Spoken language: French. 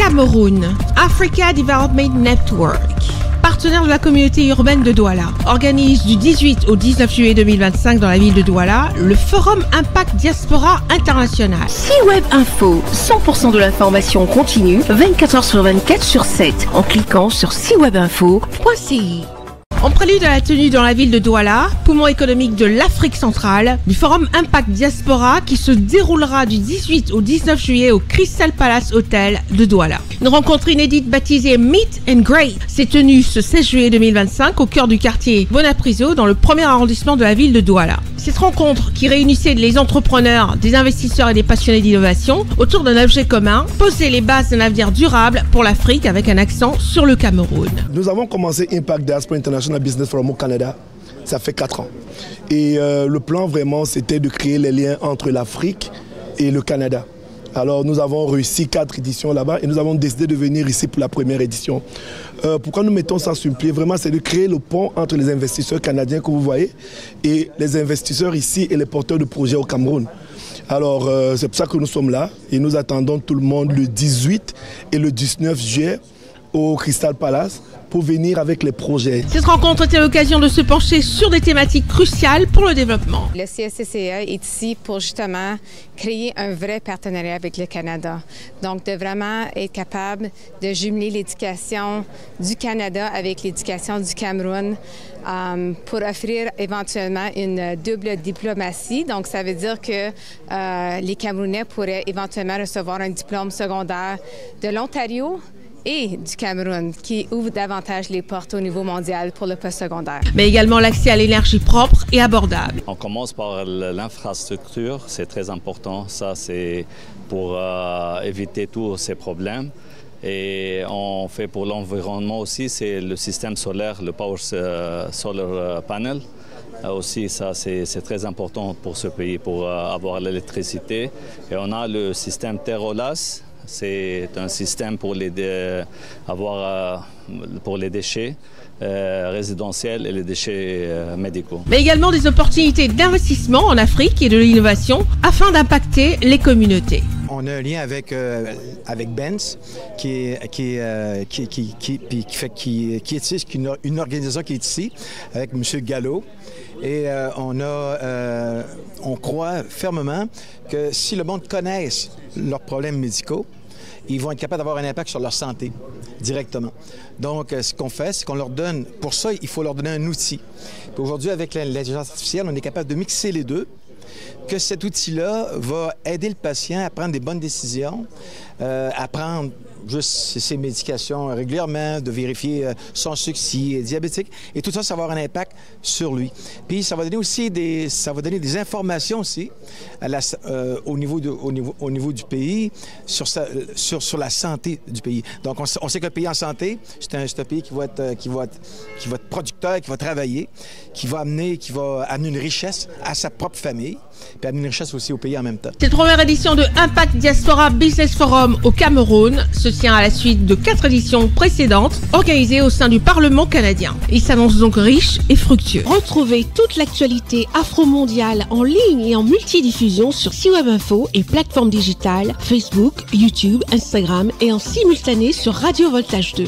Cameroun, Africa Development Network, partenaire de la communauté urbaine de Douala, organise du 18 au 19 juillet 2025 dans la ville de Douala le Forum Impact Diaspora International. C-Web Info, 100% de l'information continue, 24h/24/7, en cliquant sur cwebinfo.ci. En prélude à la tenue dans la ville de Douala, poumon économique de l'Afrique centrale, du Forum Impact Diaspora qui se déroulera du 18 au 19 juillet au Crystal Palace Hotel de Douala. Une rencontre inédite baptisée Meet and Greet s'est tenue ce 16 juillet 2025 au cœur du quartier Bonapriso dans le premier arrondissement de la ville de Douala. Cette rencontre qui réunissait les entrepreneurs, des investisseurs et des passionnés d'innovation autour d'un objet commun posait les bases d'un avenir durable pour l'Afrique avec un accent sur le Cameroun. Nous avons commencé Impact Diaspora International Business Forum au Canada, ça fait 4 ans. Et le plan vraiment c'était de créer les liens entre l'Afrique et le Canada. Alors nous avons réussi 4 éditions là-bas et nous avons décidé de venir ici pour la première édition. Pourquoi nous mettons ça sur pied? Vraiment c'est de créer le pont entre les investisseurs canadiens que vous voyez et les investisseurs ici et les porteurs de projets au Cameroun. Alors c'est pour ça que nous sommes là et nous attendons tout le monde le 18 et le 19 juillet au Crystal Palace pour venir avec les projets. Cette rencontre était l'occasion de se pencher sur des thématiques cruciales pour le développement. Le CSCCA est ici pour justement créer un vrai partenariat avec le Canada. Donc de vraiment être capable de jumeler l'éducation du Canada avec l'éducation du Cameroun pour offrir éventuellement une double diplomatie. Donc ça veut dire que les Camerounais pourraient éventuellement recevoir un diplôme secondaire de l'Ontario et du Cameroun, qui ouvre davantage les portes au niveau mondial pour le postsecondaire. Mais également l'accès à l'énergie propre et abordable. On commence par l'infrastructure, c'est très important. Ça, c'est pour éviter tous ces problèmes. Et on fait pour l'environnement aussi, c'est le système solaire, le Power Solar Panel. Aussi, ça, c'est très important pour ce pays, pour avoir l'électricité. Et on a le système Terrolas. C'est un système pour les déchets résidentiels et les déchets médicaux. Mais également des opportunités d'investissement en Afrique et de l'innovation afin d'impacter les communautés. On a un lien avec Benz, qui est ici, une organisation qui est ici, avec M. Gallo. Et on croit fermement que si le monde connaisse leurs problèmes médicaux, ils vont être capables d'avoir un impact sur leur santé directement. Donc, ce qu'on fait, c'est qu'on leur donne, pour ça, il faut leur donner un outil. Puis aujourd'hui, avec l'intelligence artificielle, on est capable de mixer les deux, que cet outil-là va aider le patient à prendre des bonnes décisions, à prendre juste ses médications régulièrement, de vérifier son sucre s'il est diabétique. Et tout ça, ça va avoir un impact sur lui. Puis ça va donner aussi des informations aussi au niveau du pays sur la santé du pays. Donc on sait que le pays en santé, c'est un pays qui va être producteur, qui va travailler, qui va amener une richesse à sa propre famille, puis amener une richesse aussi au pays en même temps. Cette première édition de Impact Diaspora Business Forum au Cameroun se tient à la suite de 4 éditions précédentes organisées au sein du Parlement canadien. Il s'annonce donc riche et fructueux. Retrouvez toute l'actualité afro-mondiale en ligne et en multidiffusion sur C-Web Info et plateformes digitales Facebook, YouTube, Instagram et en simultané sur Radio Voltage 2.